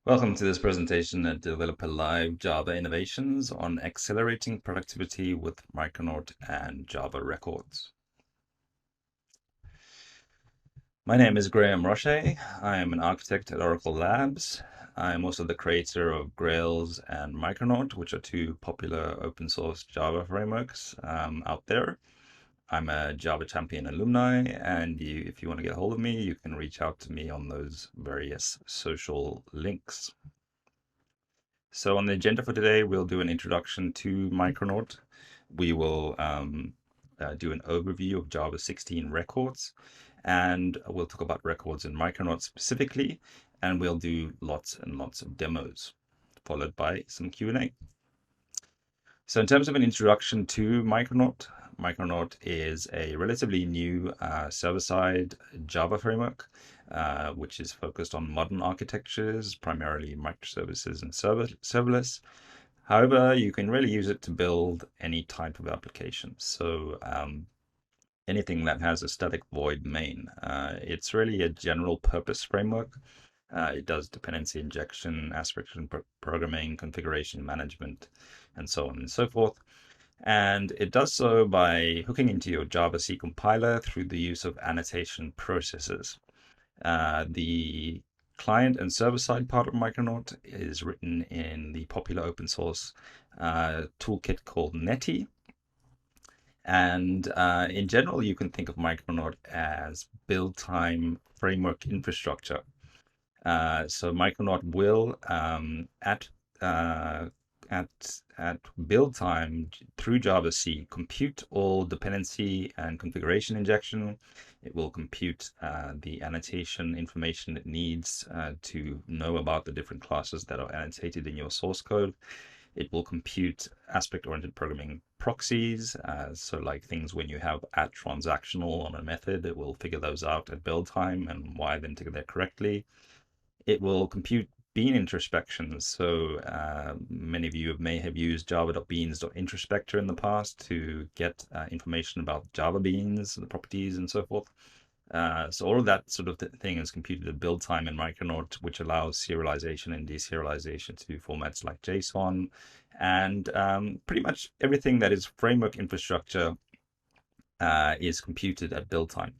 Welcome to this presentation at Developer Live Java Innovations on Accelerating Productivity with Micronaut and Java Records. My name is Graeme Rocher. I am an architect at Oracle Labs. I am also the creator of Grails and Micronaut, which are two popular open source Java frameworks out there. I'm a Java Champion alumni, and if you want to get a hold of me, you can reach out to me on those various social links. So on the agenda for today, we'll do an introduction to Micronaut. We will do an overview of Java 16 records, and we'll talk about records in Micronaut specifically, and we'll do lots and lots of demos, followed by some Q&A. So in terms of an introduction to Micronaut, Micronaut is a relatively new server-side Java framework, which is focused on modern architectures, primarily microservices and serverless. However, you can really use it to build any type of application. So anything that has a static void main. It's really a general purpose framework. It does dependency injection, aspect programming, configuration management, and so on and so forth. And it does so by hooking into your Java C compiler through the use of annotation processes. The client and server-side part of Micronaut is written in the popular open source toolkit called Netty. And in general, you can think of Micronaut as build time framework infrastructure. So Micronaut will at build time through Java C compute all dependency and configuration injection. It will compute the annotation information it needs to know about the different classes that are annotated in your source code. It will compute aspect-oriented programming proxies. So like things when you have at transactional on a method, it will figure those out at build time and wire them together correctly. It will compute bean introspections. So many of you may have used java.beans.introspector in the past to get information about Java beans, the properties, and so forth. So all of that sort of thing is computed at build time in Micronaut, which allows serialization and deserialization to formats like JSON, and pretty much everything that is framework infrastructure is computed at build time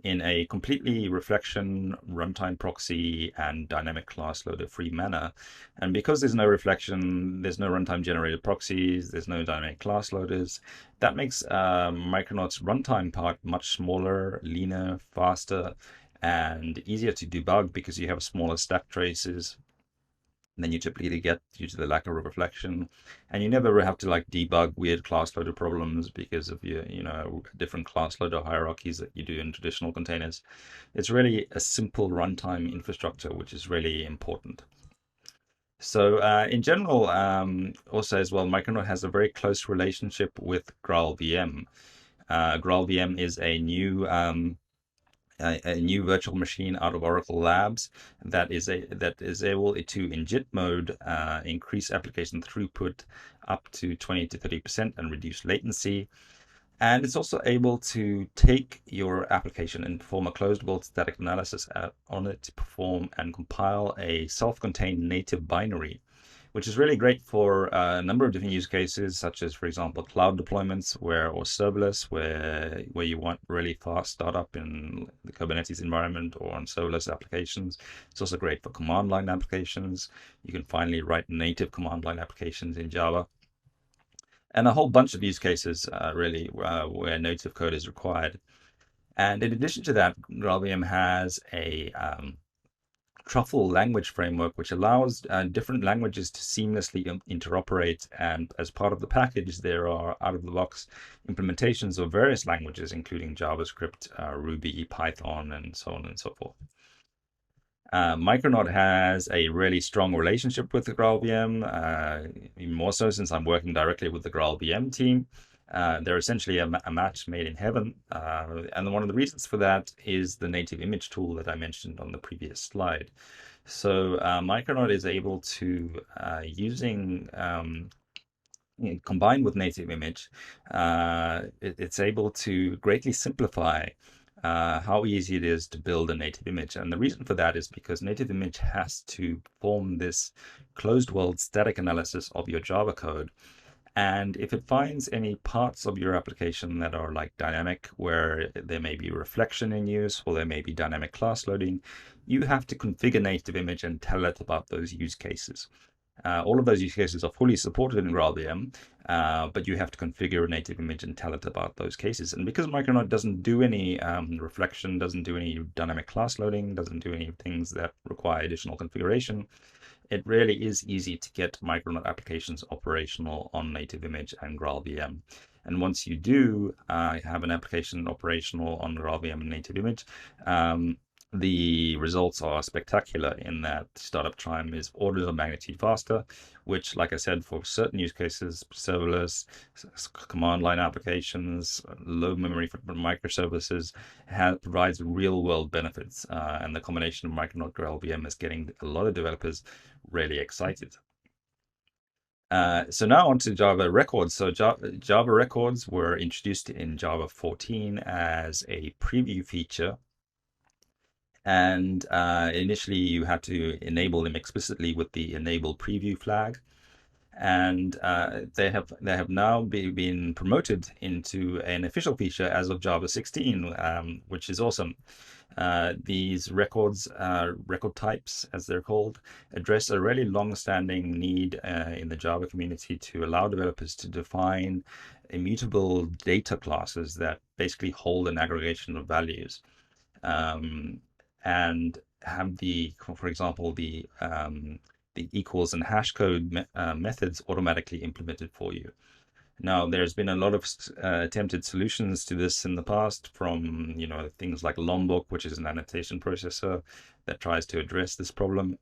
in a completely reflection, runtime proxy, and dynamic class loader free manner. And because there's no reflection, there's no runtime generated proxies, there's no dynamic class loaders, that makes Micronaut's runtime part much smaller, leaner, faster, and easier to debug because you have smaller stack traces than you typically get due to the lack of reflection, and you never have to like debug weird class loader problems because of your different class loader hierarchies that you do in traditional containers. It's really a simple runtime infrastructure, which is really important. So in general, also as well, Micronaut has a very close relationship with GraalVM. GraalVM is a new virtual machine out of Oracle Labs that is able to, in JIT mode, increase application throughput up to 20 to 30% and reduce latency. And it's also able to take your application and perform a closed world static analysis on it to perform and compile a self-contained native binary, which is really great for a number of different use cases, such as, for example, cloud deployments or serverless, where you want really fast startup in the Kubernetes environment or on serverless applications. It's also great for command line applications. You can finally write native command line applications in Java. And a whole bunch of use cases, really, where native code is required. And in addition to that, GraalVM has a truffle language framework, which allows different languages to seamlessly interoperate. And as part of the package, there are out-of-the-box implementations of various languages, including JavaScript, Ruby, Python, and so on and so forth. Micronaut has a really strong relationship with the GraalVM, even more so since I'm working directly with the GraalVM team. They're essentially a match made in heaven. And one of the reasons for that is the native image tool that I mentioned on the previous slide. So Micronaut is able to, combined with native image, it's able to greatly simplify how easy it is to build a native image. And the reason for that is because native image has to perform this closed world static analysis of your Java code. And if it finds any parts of your application that are like dynamic, where there may be reflection in use, or there may be dynamic class loading, you have to configure native image and tell it about those use cases. All of those use cases are fully supported in GraalVM, but you have to configure a native image and tell it about those cases. And because Micronaut doesn't do any reflection, doesn't do any dynamic class loading, doesn't do any things that require additional configuration, it really is easy to get Micronaut applications operational on native image and GraalVM. And once you do have an application operational on GraalVM and native image, the results are spectacular in that startup time is orders of magnitude faster, which, like I said, for certain use cases, serverless, command line applications, low memory for microservices, provides real world benefits. And the combination of Micronaut GraalVM is getting a lot of developers really excited. So now on to Java Records. So Java Records were introduced in Java 14 as a preview feature. And initially you had to enable them explicitly with the enable preview flag. And they have now been promoted into an official feature as of Java 16, which is awesome. These records, record types, as they're called, address a really long-standing need in the Java community to allow developers to define immutable data classes that basically hold an aggregation of values. And have for example, the equals and hash code methods automatically implemented for you. Now, there's been a lot of attempted solutions to this in the past, from things like Lombok, which is an annotation processor that tries to address this problem.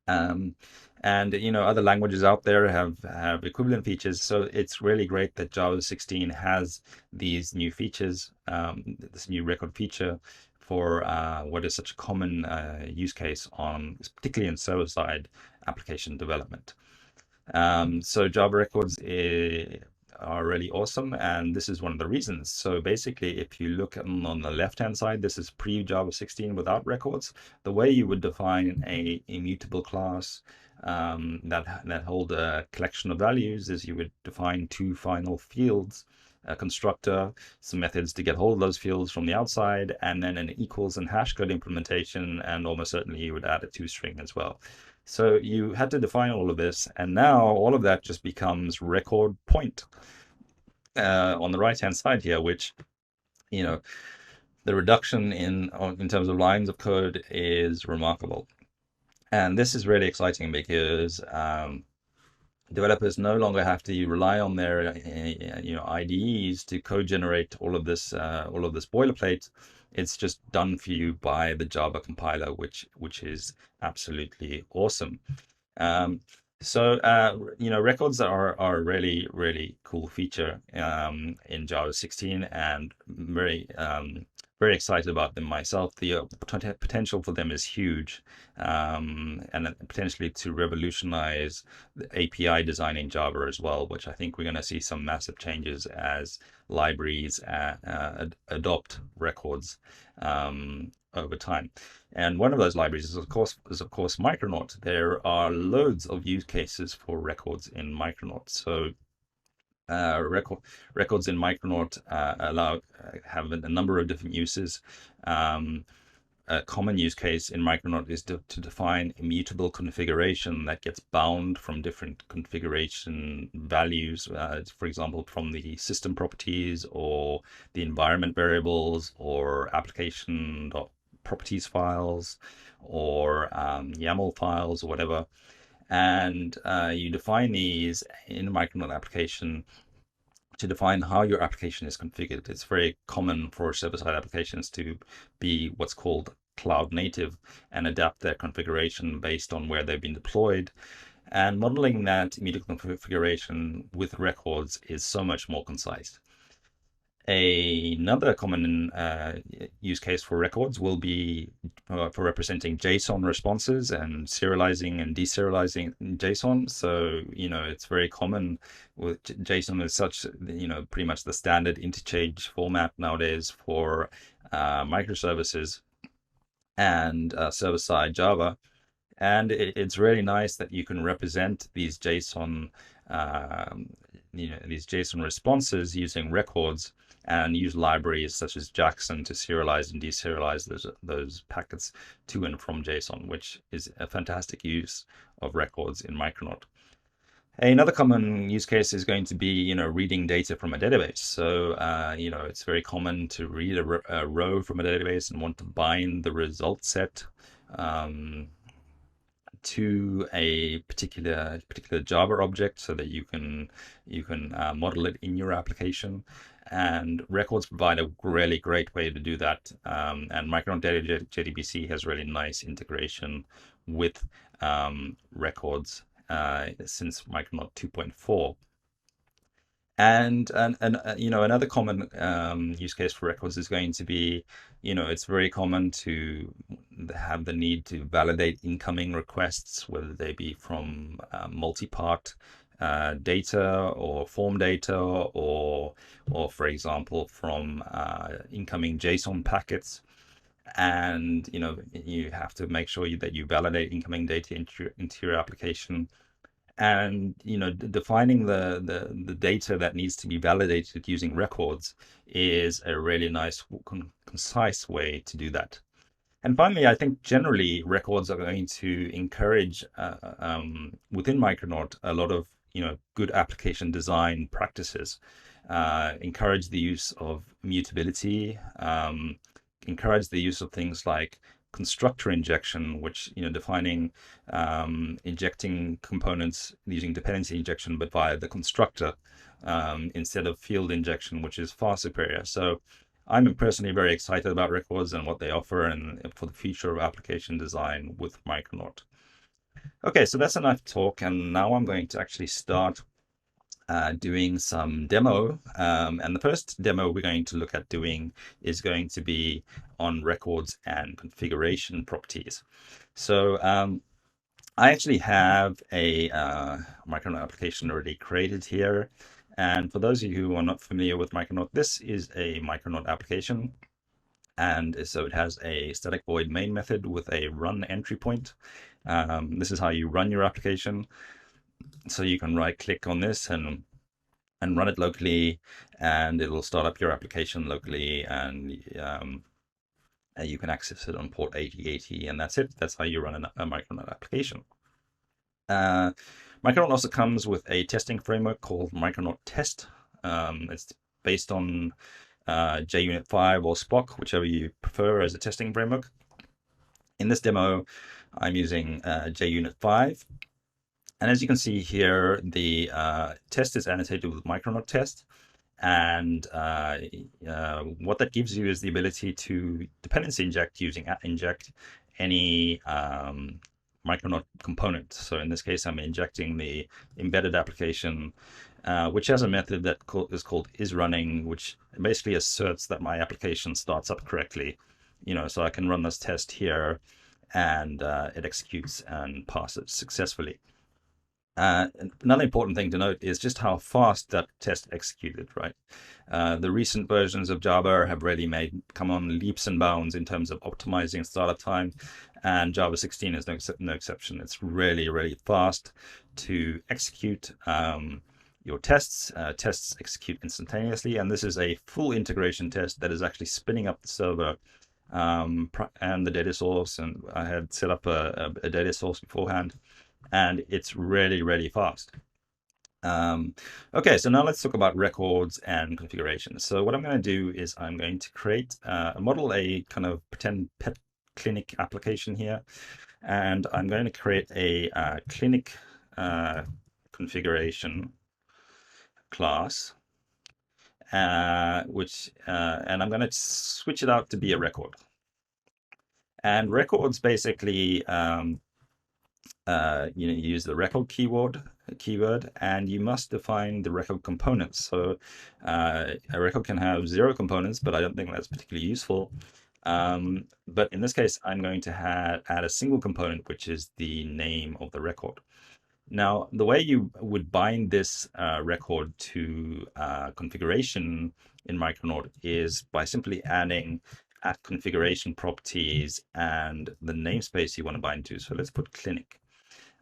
And other languages out there have equivalent features. So it's really great that Java 16 has these new features, this new record feature for what is such a common use case particularly in server-side application development. So Java records are really awesome, and this is one of the reasons. So basically, if you look on the left-hand side, this is pre-Java 16 without records. The way you would define a immutable class that hold a collection of values is you would define two final fields, a constructor, some methods to get hold of those fields from the outside, and then an equals and hash code implementation, and almost certainly you would add a toString as well. So you had to define all of this, and now all of that just becomes record point on the right-hand side here, which, the reduction in terms of lines of code is remarkable. And this is really exciting because developers no longer have to rely on their IDEs to code generate all of this boilerplate. It's just done for you by the Java compiler, which is absolutely awesome. So records are a really, really cool feature in Java 16, and very excited about them myself. The potential for them is huge, and potentially to revolutionize the API design in Java as well, which I think we're going to see some massive changes as libraries adopt records over time. And one of those libraries is of course Micronaut. There are loads of use cases for records in Micronaut. So records in Micronaut have a number of different uses. A common use case in Micronaut is to define immutable configuration that gets bound from different configuration values, for example, from the system properties or the environment variables or application properties files or YAML files or whatever. And you define these in a Micronaut application to define how your application is configured. It's very common for server-side applications to be what's called cloud native and adapt their configuration based on where they've been deployed. And modeling that immutable configuration with records is so much more concise. Another common use case for records will be for representing JSON responses and serializing and deserializing JSON. So, it's very common with JSON is such, pretty much the standard interchange format nowadays for microservices and server-side Java. And it's really nice that you can represent these JSON, these JSON responses using records and use libraries such as JSON to serialize and deserialize those packets to and from JSON, which is a fantastic use of records in Micronaut. Another common use case is going to be, reading data from a database. So, it's very common to read a row from a database and want to bind the result set to a particular Java object so that you can model it in your application. And records provide a really great way to do that. And Micronaut Data JDBC has really nice integration with records since Micronaut 2.4. And another common use case for records is going to be, it's very common to have the need to validate incoming requests, whether they be from multi-part data or form data, or for example from incoming JSON packets. And you have to make sure that you validate incoming data into your application. And defining the data that needs to be validated using records is a really nice, concise way to do that. And finally, I think generally records are going to encourage within Micronaut a lot of good application design practices. Encourage the use of mutability. Encourage the use of things like constructor injection, which defining injecting components using dependency injection, but via the constructor instead of field injection, which is far superior. So I'm personally very excited about records and what they offer, and for the future of application design with Micronaut. Okay, so that's enough talk, and now I'm going to actually start doing some demo. And the first demo we're going to look at doing is going to be on records and configuration properties. So I actually have a Micronaut application already created here. And for those of you who are not familiar with Micronaut, this is a Micronaut application. And so it has a static void main method with a run entry point. This is how you run your application. So you can right click on this and run it locally, and it'll start up your application locally, and you can access it on port 8080, and that's it. That's how you run a Micronaut application. Micronaut also comes with a testing framework called Micronaut Test. It's based on JUnit 5 or Spock, whichever you prefer as a testing framework. In this demo, I'm using JUnit 5. And as you can see here, the test is annotated with Micronaut Test. And what that gives you is the ability to dependency inject using inject any Micronaut component. So in this case, I'm injecting the embedded application, which has a method that is called isRunning, which basically asserts that my application starts up correctly. So I can run this test here, and it executes and passes successfully. Another important thing to note is just how fast that test executed, right? The recent versions of Java have really come on leaps and bounds in terms of optimizing startup time, and Java 16 is no exception. It's really, really fast to execute your tests. Tests execute instantaneously, and this is a full integration test that is actually spinning up the server and the data source, and I had set up a data source beforehand, and it's really, really fast. Okay, so now let's talk about records and configuration. So what I'm going to do is I'm going to model a kind of pretend pet clinic application here, and I'm going to create a clinic configuration class, and I'm going to switch it out to be a record. And records basically you use the record keyword, and you must define the record components. So a record can have 0 components, but I don't think that's particularly useful. But in this case, I'm going to add a single component, which is the name of the record. Now, the way you would bind this record to configuration in Micronaut is by simply adding at configuration properties and the namespace you want to bind to. So let's put clinic.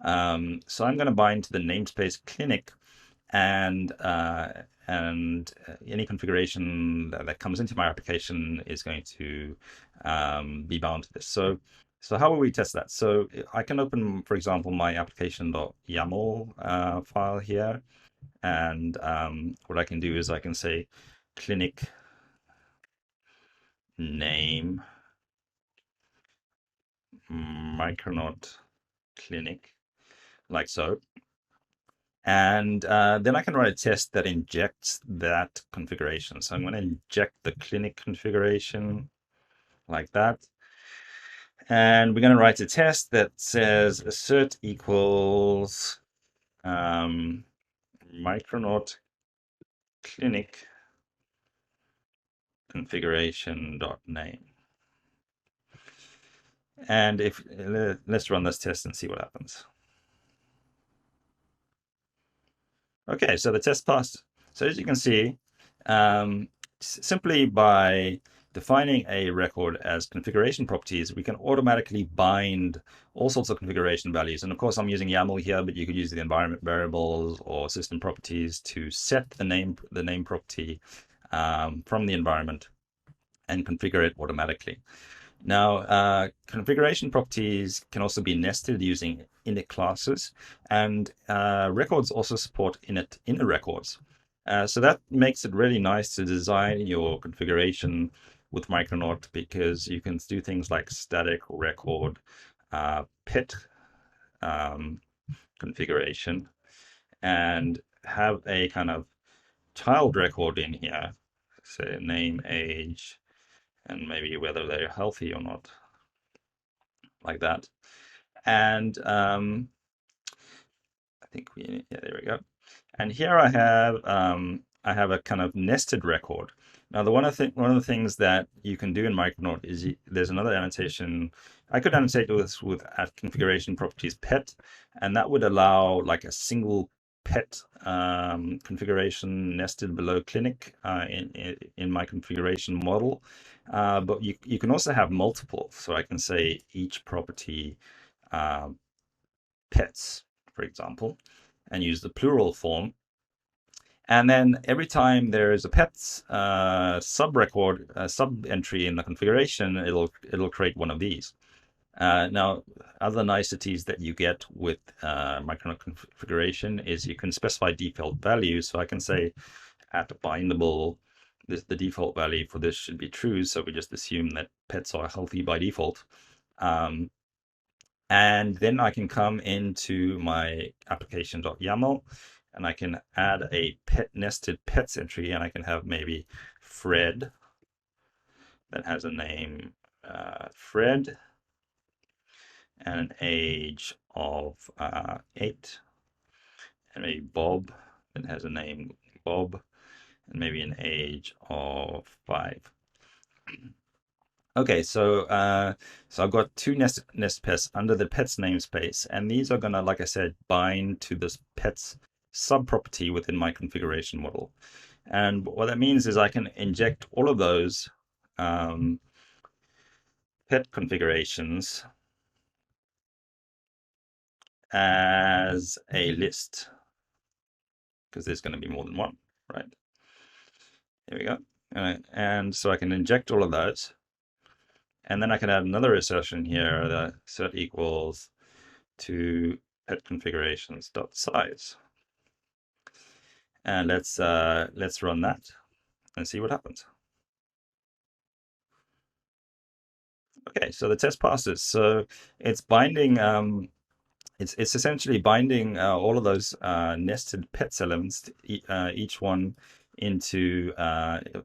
So I'm going to bind to the namespace clinic, and any configuration that comes into my application is going to be bound to this. So how will we test that? So I can open, for example, my application.yaml file here, and what I can do is I can say clinic name Micronaut clinic, like so. And then I can write a test that injects that configuration. So I'm going to inject the clinic configuration like that. And we're going to write a test that says assert equals Micronaut clinic configuration.name. And if let's run this test and see what happens. Okay, so the test passed. So as you can see, simply by defining a record as configuration properties, we can automatically bind all sorts of configuration values. And of course, I'm using YAML here, but you could use the environment variables or system properties to set the name property from the environment and configure it automatically. Now, configuration properties can also be nested using init classes, and records also support inner records. So that makes it really nice to design your configuration with Micronaut, because you can do things like static record, pet configuration, and have a kind of child record in here, say name, age, and maybe whether they're healthy or not, like that. And I think yeah, there we go. And here I have a kind of nested record. Now, one of the things that you can do in Micronaut is there's another annotation. I could annotate this with at configuration properties pet, and that would allow like a single pet configuration nested below clinic in my configuration model. But you can also have multiple. So I can say each property pets, for example, and use the plural form. And then every time there is a pets sub-record, sub entry in the configuration, it'll create one of these. Now, other niceties that you get with Micronaut configuration is you can specify default values. So I can say at bindable, the default value for this should be true. So we just assume that pets are healthy by default. And then I can come into my application.yaml, and I can add a nested pets entry, and I can have maybe Fred that has a name Fred and an age of 8, and maybe Bob that has a name Bob and maybe an age of 5. Okay, so I've got two nest pets under the pets namespace, and these are gonna, like I said, bind to this pets subproperty within my configuration model. And what that means is I can inject all of those pet configurations as a list, because there's going to be more than one, right? There we go. And so I can inject all of those. And then I can add another assertion here that set equals to pet configurations dot size. And let's run that and see what happens. Okay, so the test passes. So it's binding. It's essentially binding all of those nested pets elements, each one into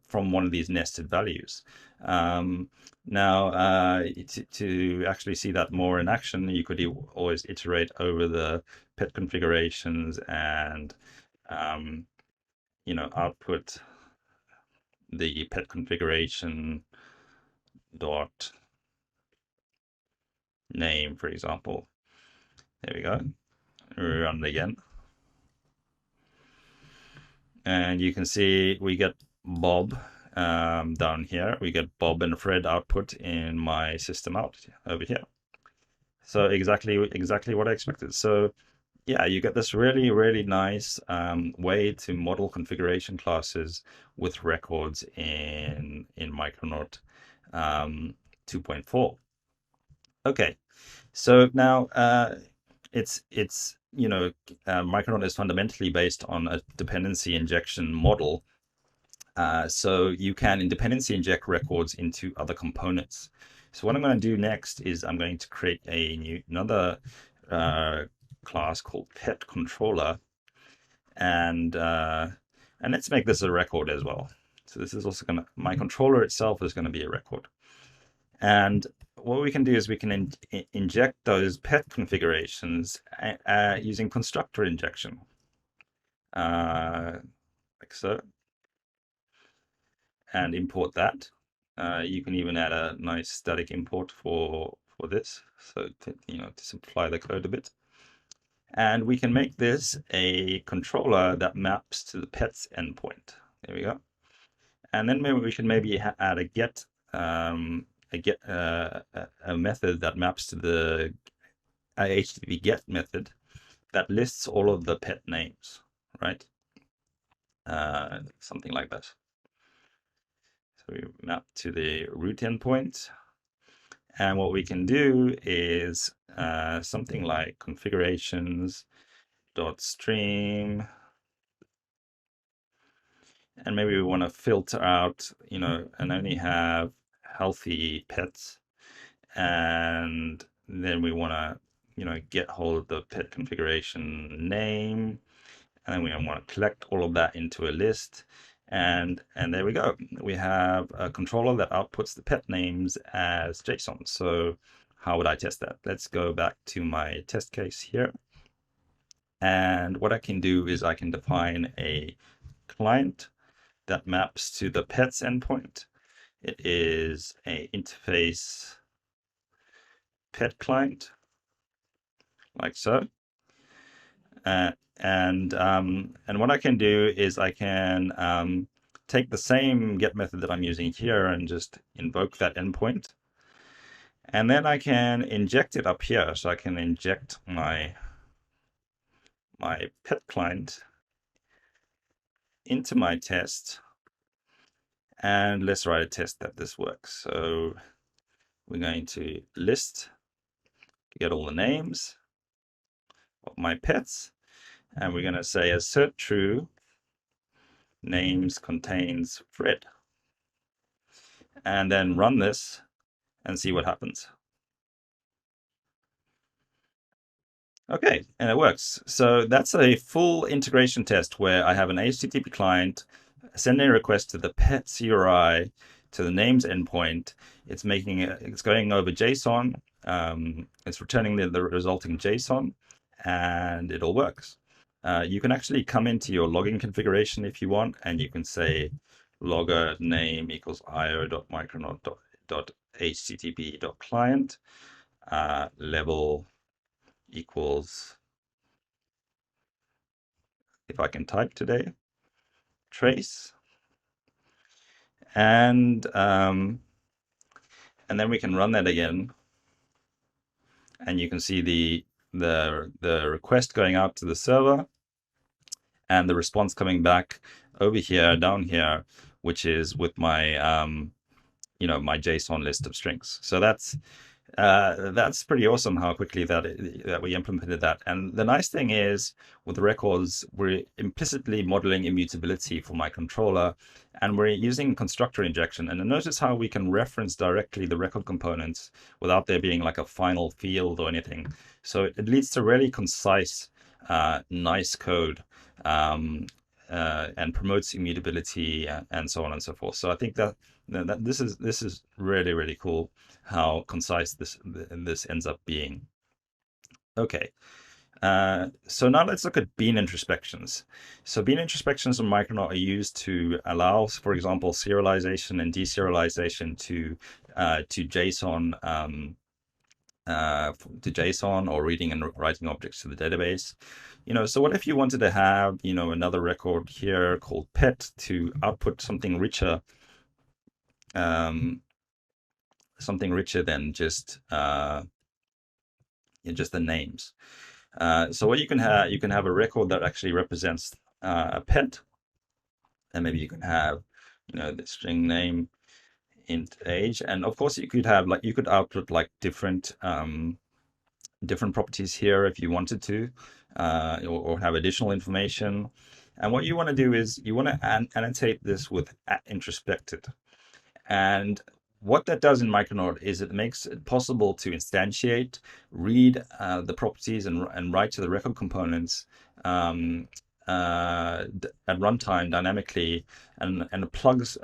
from one of these nested values. Now, to actually see that more in action, you could always iterate over the pet configurations and output the pet configuration dot name, for example. There we go. Run it again. And you can see we get Bob down here, we get Bob and Fred output in my system out over here. So exactly what I expected. So yeah, you get this really nice way to model configuration classes with records in Micronaut 2.4. Okay, so now it's Micronaut is fundamentally based on a dependency injection model. So you can dependency inject records into other components. So what I'm going to do next is I'm going to create another class called pet controller, and let's make this a record as well. So this is also going to, my controller itself is going to be a record. And what we can do is we can inject those pet configurations using constructor injection, like so, and import that. You can even add a nice static import for this, so to simplify the code a bit. And we can make this a controller that maps to the pets endpoint. There we go. And then maybe we should add a method that maps to the HTTP get method that lists all of the pet names, right? Something like that. So we map to the root endpoint. And what we can do is something like configurations.stream. And maybe we want to filter out, and only have healthy pets. And then we want to, get hold of the pet configuration name. And then we want to collect all of that into a list. And there we go. We have a controller that outputs the pet names as JSON. So how would I test that? Let's go back to my test case here. And what I can do is I can define a client that maps to the pets endpoint. It is a interface pet client, like so. And what I can do is I can take the same get method that I'm using here and just invoke that endpoint. And then I can inject it up here. So I can inject my pet client into my test. And let's write a test that this works. So we're going to list, get all the names of my pets. And we're going to say assert true, names contains Fred. And then run this and see what happens. Okay, and it works. So that's a full integration test where I have an HTTP client sending a request to the pets URI to the names endpoint. It's going over JSON. It's returning the resulting JSON, and it all works. You can actually come into your logging configuration if you want, and you can say logger name equals io.micronaut.http.client level equals, if I can type today, trace, and then we can run that again, and you can see the request going out to the server and the response coming back over here, down here, which is with my my JSON list of strings. So that's pretty awesome how quickly that we implemented that. And the nice thing is with the records, we're implicitly modeling immutability for my controller, and we're using constructor injection. And notice how we can reference directly the record components without there being like a final field or anything. So it leads to really concise, nice code, and promotes immutability and so on and so forth. So I think that this is really cool how concise this ends up being. Okay, so now let's look at bean introspections. So bean introspections on Micronaut are used to allow, for example, serialization and deserialization to JSON. To JSON, or reading and writing objects to the database. So what if you wanted to have, another record here called pet to output something richer something richer than just the names. So what you can have a record that actually represents a pet, and maybe you can have, the string name, int age, and of course you could have you could output like different properties here if you wanted to, or have additional information. And what you want to do is you want to annotate this with @introspected. And what that does in Micronaut is it makes it possible to instantiate, read the properties, and write to the record components at runtime dynamically, and it plugs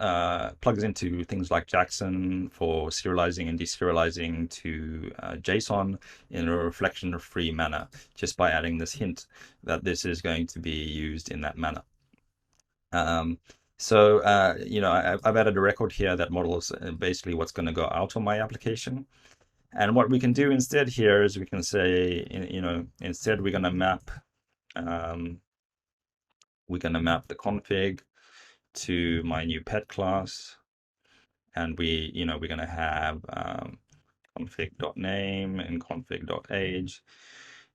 into things like JSON for serializing and deserializing to JSON in a reflection-free manner, just by adding this hint that this is going to be used in that manner. So, I've added a record here that models basically what's going to go out on my application. And what we can do instead here is we can say, instead we're going to map the config to my new pet class. And we're going to have config.name and config.age.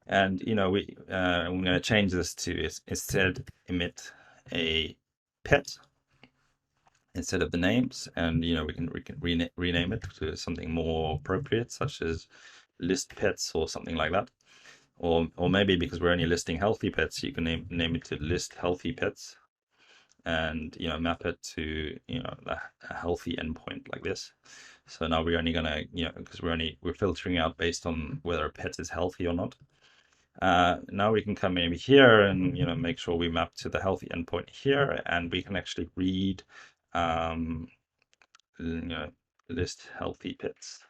And, we're going to change this to instead emit a pet instead of the names, and we can rename it to something more appropriate, such as list pets or something like that, or maybe because we're only listing healthy pets, you can name it to list healthy pets, and map it to a healthy endpoint like this. So now we're only gonna because we're filtering out based on whether a pet is healthy or not. Now we can come in here and make sure we map to the healthy endpoint here, and we can actually read list healthy pets.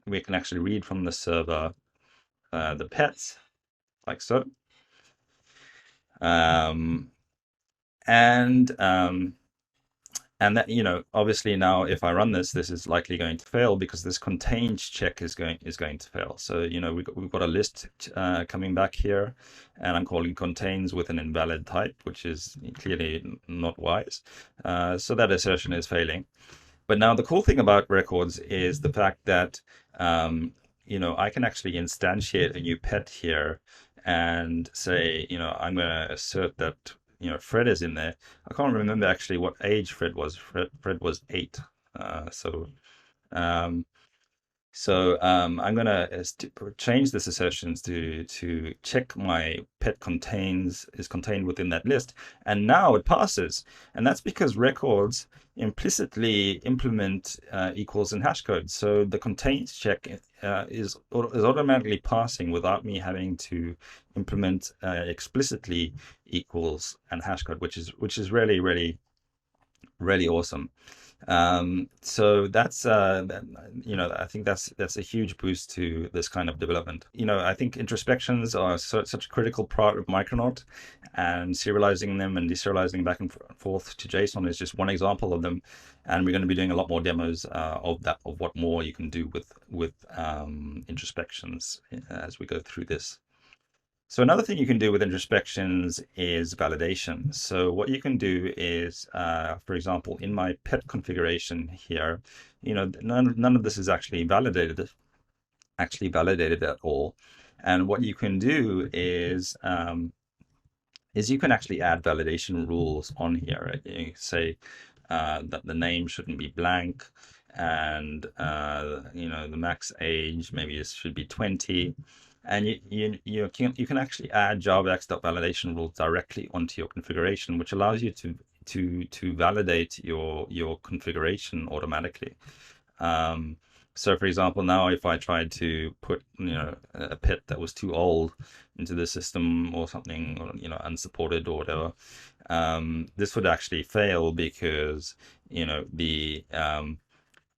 We can actually read from the server the pets, like so. And that, obviously now if I run this is likely going to fail because this contains check is going to fail. So we've got a list coming back here, and I'm calling contains with an invalid type, which is clearly not wise. So that assertion is failing. But now the cool thing about records is the fact that I can actually instantiate a new pet here and say, I'm going to assert that Fred is in there. I can't remember actually what age Fred was. Fred was 8. I'm going to change this assertions to check my pet is contained within that list, and now it passes. And that's because records implicitly implement equals and hash code. So the contains check is automatically passing without me having to implement explicitly equals and hash code, which is really, really, really awesome. So that's I think that's a huge boost to this kind of development. I think introspections are such a critical part of Micronaut, and serializing them and deserializing back and forth to JSON is just one example of them. And we're going to be doing a lot more demos of what more you can do with introspections as we go through this. So another thing you can do with introspections is validation. So what you can do is, for example, in my pet configuration here, none of this is actually validated at all. And what you can do is you can actually add validation rules on here. Right? You can say that the name shouldn't be blank, and the max age maybe this should be 20. And you can actually add javax.validation rules directly onto your configuration, which allows you to validate your configuration automatically. So for example, now if I tried to put a pet that was too old into the system or something, or unsupported or whatever, this would actually fail because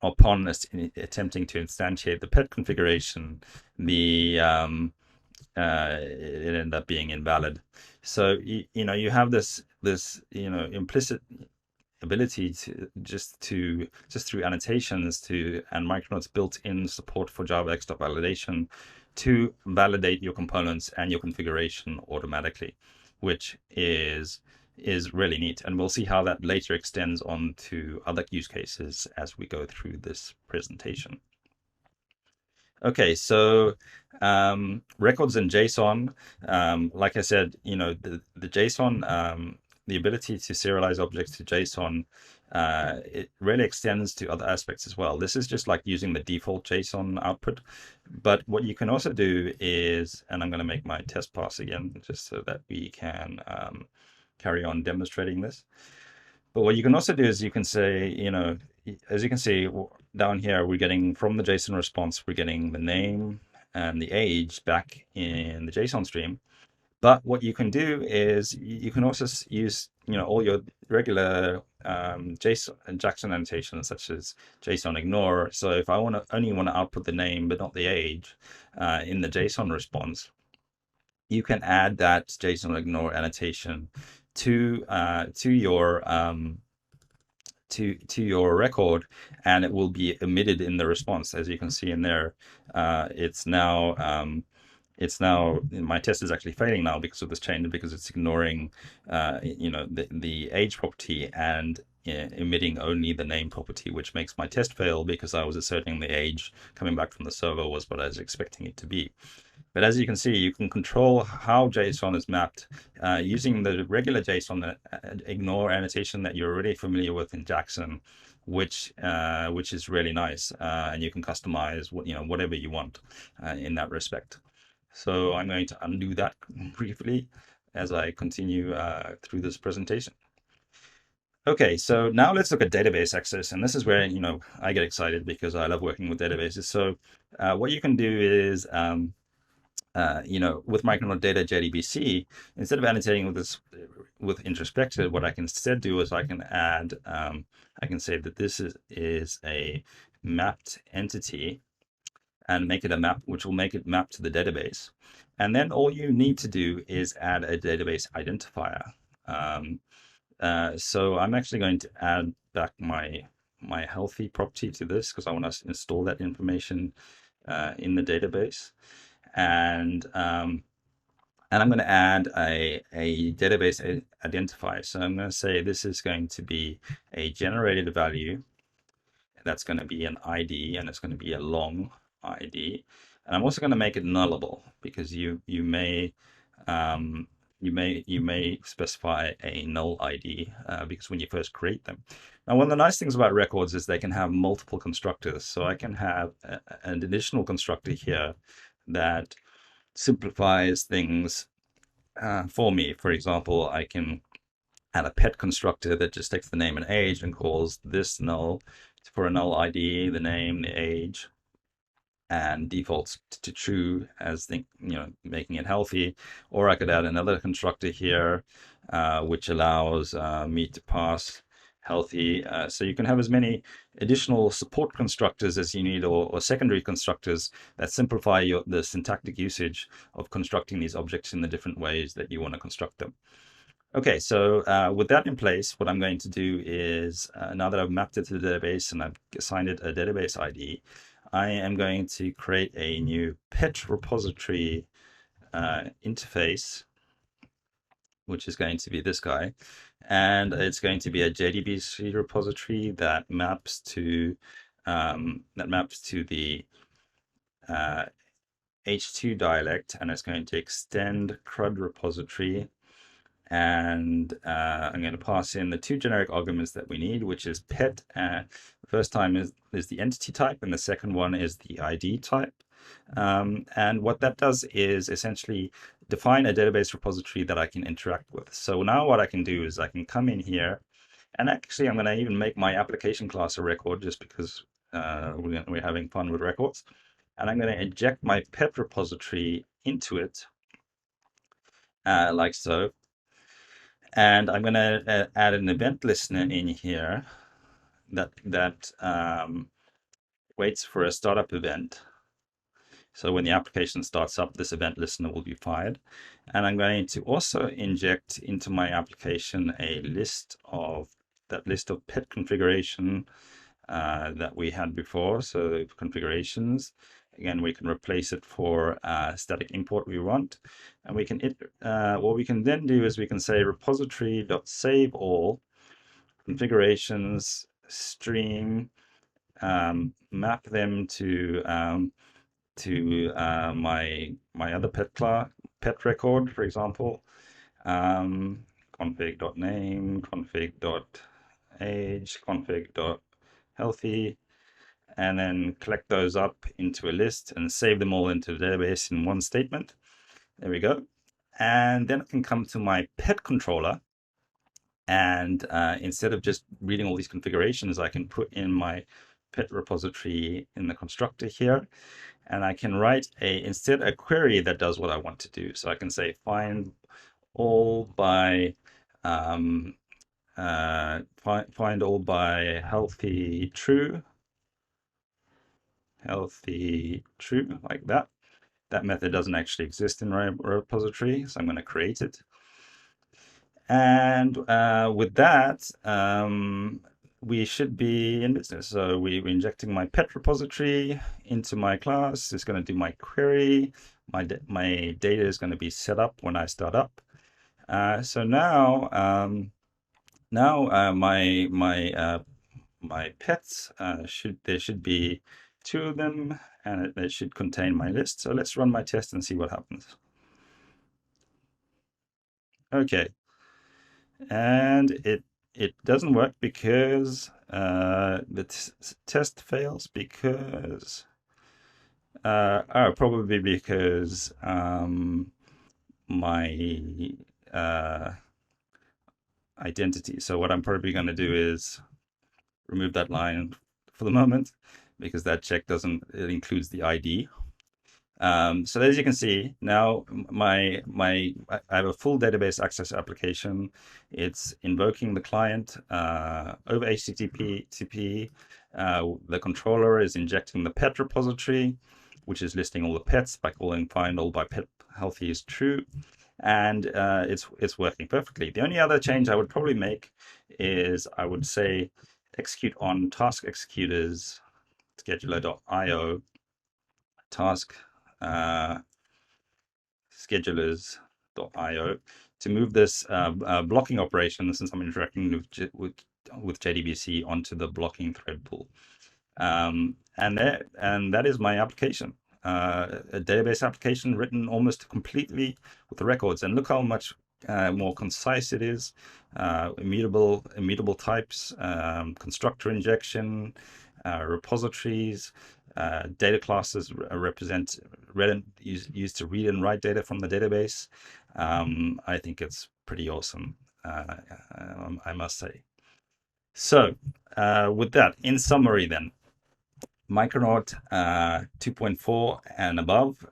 upon attempting to instantiate the pet configuration, it ended up being invalid. So you have this implicit ability to just through annotations and Micronaut's built-in support for JavaX.validation to validate your components and your configuration automatically, which is is really neat. And we'll see how that later extends on to other use cases as we go through this presentation. Okay, so records in JSON, like I said, the JSON, the ability to serialize objects to JSON, it really extends to other aspects as well. This is just like using the default JSON output. But what you can also do is, and I'm going to make my test pass again, just so that we can carry on demonstrating this. But what you can also do is you can say, as you can see down here, we're getting from the JSON response, we're getting the name and the age back in the JSON stream. But what you can do is you can also use, all your regular JSON and Jackson annotations, such as JSON ignore. So if I only want to output the name but not the age in the JSON response, you can add that JSON ignore annotation to your to your record, and it will be emitted in the response. As you can see in there, it's now my test is actually failing now because of this change, because it's ignoring the age property and emitting only the name property, which makes my test fail because I was asserting the age coming back from the server was what I was expecting it to be. But as you can see, you can control how JSON is mapped using the regular JSON ignore annotation that you're already familiar with in Jackson, which is really nice, and you can customize whatever you want in that respect. So I'm going to undo that briefly as I continue through this presentation. Okay, so now let's look at database access, and this is where I get excited because I love working with databases. So what you can do is with Micronaut data JDBC, instead of annotating with introspected, what I can instead do is I can add, I can say that this is a mapped entity and make it a map, which will make it map to the database. And then all you need to do is add a database identifier. So I'm actually going to add back my healthy property to this because I want to install that information in the database. And I'm going to add a database identifier. So I'm going to say this is going to be a generated value. That's going to be an ID, and it's going to be a long ID. And I'm also going to make it nullable because you may specify a null ID because when you first create them. Now, one of the nice things about records is they can have multiple constructors. So I can have an additional constructor here that simplifies things for me. For example, I can add a pet constructor that just takes the name and age and calls this null for a null ID, the name, the age, and defaults to true as making it healthy. Or I could add another constructor here, which allows me to pass healthy. So you can have as many additional support constructors as you need, or secondary constructors that simplify the syntactic usage of constructing these objects in the different ways that you want to construct them. Okay, so with that in place, what I'm going to do is, now that I've mapped it to the database and I've assigned it a database ID, I am going to create a new pet repository interface, which is going to be this guy. And it's going to be a JDBC repository that maps to the H2 dialect, and it's going to extend CRUD repository. And I'm going to pass in the two generic arguments that we need, which is pet. The first time is the entity type, and the second one is the ID type. And what that does is essentially define a database repository that I can interact with. So now what I can do is I can come in here, and actually I'm going to even make my application class a record just because we're having fun with records. And I'm going to inject my pet repository into it, like so. And I'm going to add an event listener in here that waits for a startup event. So when the application starts up, this event listener will be fired. And I'm going to also inject into my application a list of pet configuration that we had before. So configurations, again, we can replace it for static import we want. And we can, what we can then do is we can say repository.save all configurations stream, map them to my other pet record, for example, config.name, config.age, config.healthy, and then collect those up into a list and save them all into the database in one statement. There we go. And then I can come to my pet controller, and instead of just reading all these configurations, I can put in my pet repository in the constructor here, and I can write instead a query that does what I want to do. So I can say find all by find all by healthy true, like that. That method doesn't actually exist in my repository, so I'm going to create it. And with that, we should be in business. So we're injecting my pet repository into my class. It's going to do my query. My data is going to be set up when I start up. So now, my pets there should be 2 of them, and it should contain my list. So let's run my test and see what happens. Okay, and it doesn't work because the test fails because probably because my identity. So what I'm probably going to do is remove that line for the moment, because that check it includes the ID. So as you can see now, I have a full database access application. It's invoking the client over HTTP. The controller is injecting the pet repository, which is listing all the pets by calling find all by pet healthy is true, and it's working perfectly. The only other change I would probably make is I would say execute on task executors scheduler.io task schedulers.io to move this blocking operation, since I'm interacting with JDBC, onto the blocking thread pool. And that is my application, a database application written almost completely with the records. And look how much more concise it is. Immutable types, constructor injection, repositories, data classes used to read and write data from the database. I think it's pretty awesome, I must say. So with that, in summary then, Micronaut 2.4 and above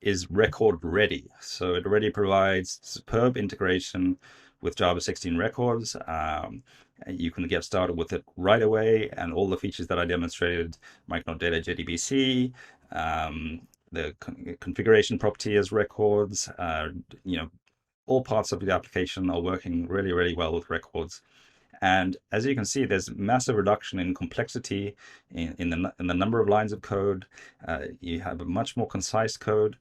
is record ready. So it already provides superb integration with Java 16 records. You can get started with it right away, and all the features that I demonstrated, Micronaut Data JDBC, the configuration property as records, all parts of the application are working really, really well with records. And as you can see, there's massive reduction in complexity in the number of lines of code. You have a much more concise code,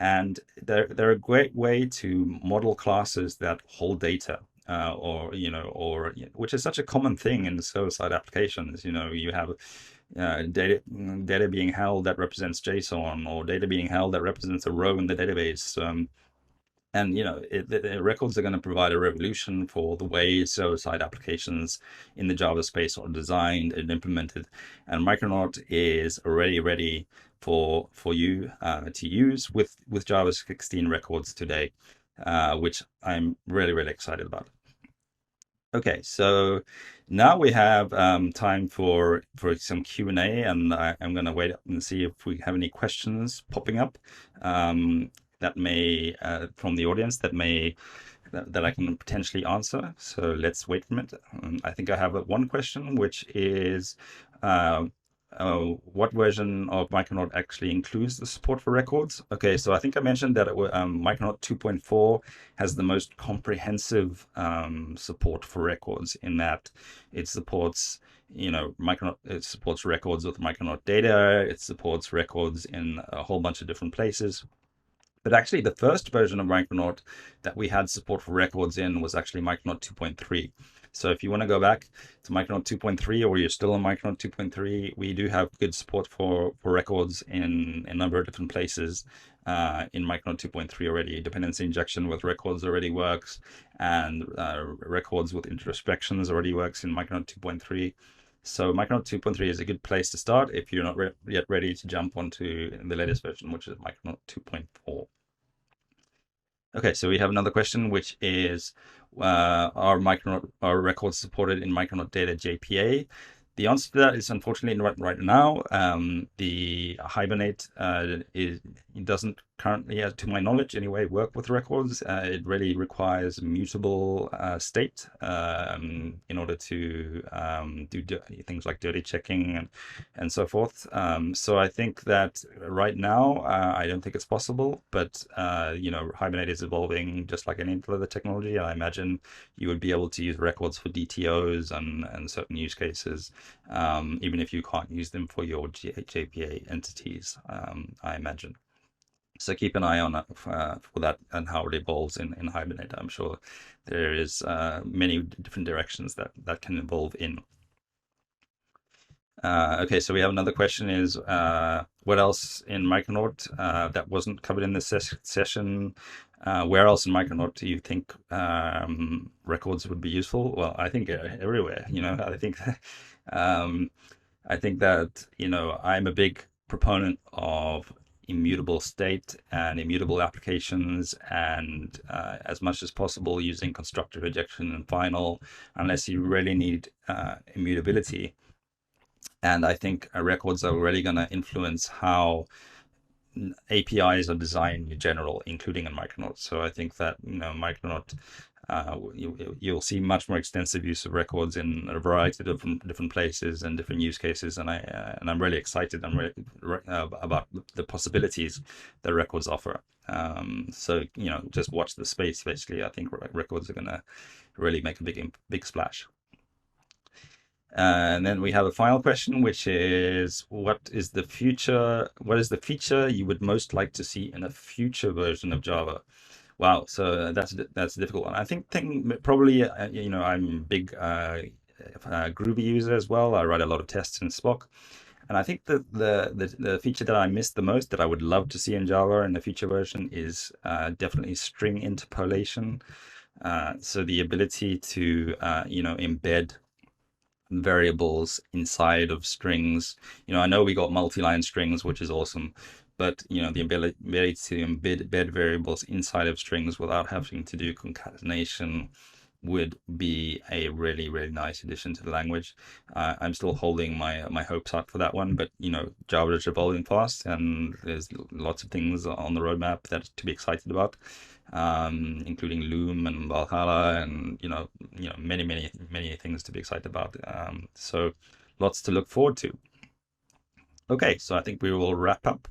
and they're a great way to model classes that hold data, which is such a common thing in server-side applications. You have data being held that represents JSON, or data being held that represents a row in the database. And the records are going to provide a revolution for the way server-side applications in the Java space are designed and implemented. And Micronaut is already ready for you to use with Java 16 records today, which I'm really, really excited about. Okay, so now we have time for some Q&A, and I'm going to wait up and see if we have any questions popping up. That may from the audience that I can potentially answer. So let's wait a minute. I think I have one question, which is what version of Micronaut actually includes the support for records? Okay, so I think I mentioned that Micronaut 2.4 has the most comprehensive support for records, in that it supports, Micronaut, it supports records with Micronaut data, it supports records in a whole bunch of different places. But actually, the first version of Micronaut that we had support for records in was actually Micronaut 2.3. So if you want to go back to Micronaut 2.3, or you're still on Micronaut 2.3, we do have good support for records in a number of different places in Micronaut 2.3 already. Dependency injection with records already works, and records with introspections already works in Micronaut 2.3. So Micronaut 2.3 is a good place to start if you're not yet ready to jump onto the latest version, which is Micronaut 2.4. Okay, so we have another question, which is, are records supported in Micronaut Data JPA? The answer to that is, unfortunately, right now, the Hibernate it doesn't currently, to my knowledge anyway, work with records. It really requires mutable state in order to do things like dirty checking and so forth. So I think that right now, I don't think it's possible, but Hibernate is evolving just like any other technology. I imagine you would be able to use records for DTOs and certain use cases, even if you can't use them for your JPA entities, I imagine. So keep an eye on that for that and how it evolves in Hibernate. I'm sure there is many different directions that can evolve in. Okay, so we have another question is, what else in Micronaut that wasn't covered in this session? Where else in Micronaut do you think records would be useful? Well, I think everywhere, I think that, I'm a big proponent of immutable state and immutable applications, and as much as possible using constructor rejection and final, unless you really need immutability. And I think records are really going to influence how APIs are designed in general, including in Micronaut. So I think that Micronaut, you'll see much more extensive use of records in a variety of different places and different use cases, and I'm really excited. I'm really about the possibilities that records offer. So just watch the space. Basically, I think records are going to really make a big splash. And then we have a final question, which is, what is the feature you would most like to see in a future version of Java? Wow, so that's a difficult one. I think probably, I'm a big Groovy user as well. I write a lot of tests in Spock. And I think that the feature that I missed the most, that I would love to see in Java in the future version, is definitely string interpolation. So the ability to, embed variables inside of strings. I know we got multi-line strings, which is awesome, but the ability to embed variables inside of strings without having to do concatenation would be a really, really nice addition to the language. I'm still holding my hopes up for that one, but Java is evolving fast, and there's lots of things on the roadmap that to be excited about, including Loom and Valhalla, and many things to be excited about. So lots to look forward to. Okay, so I think we will wrap up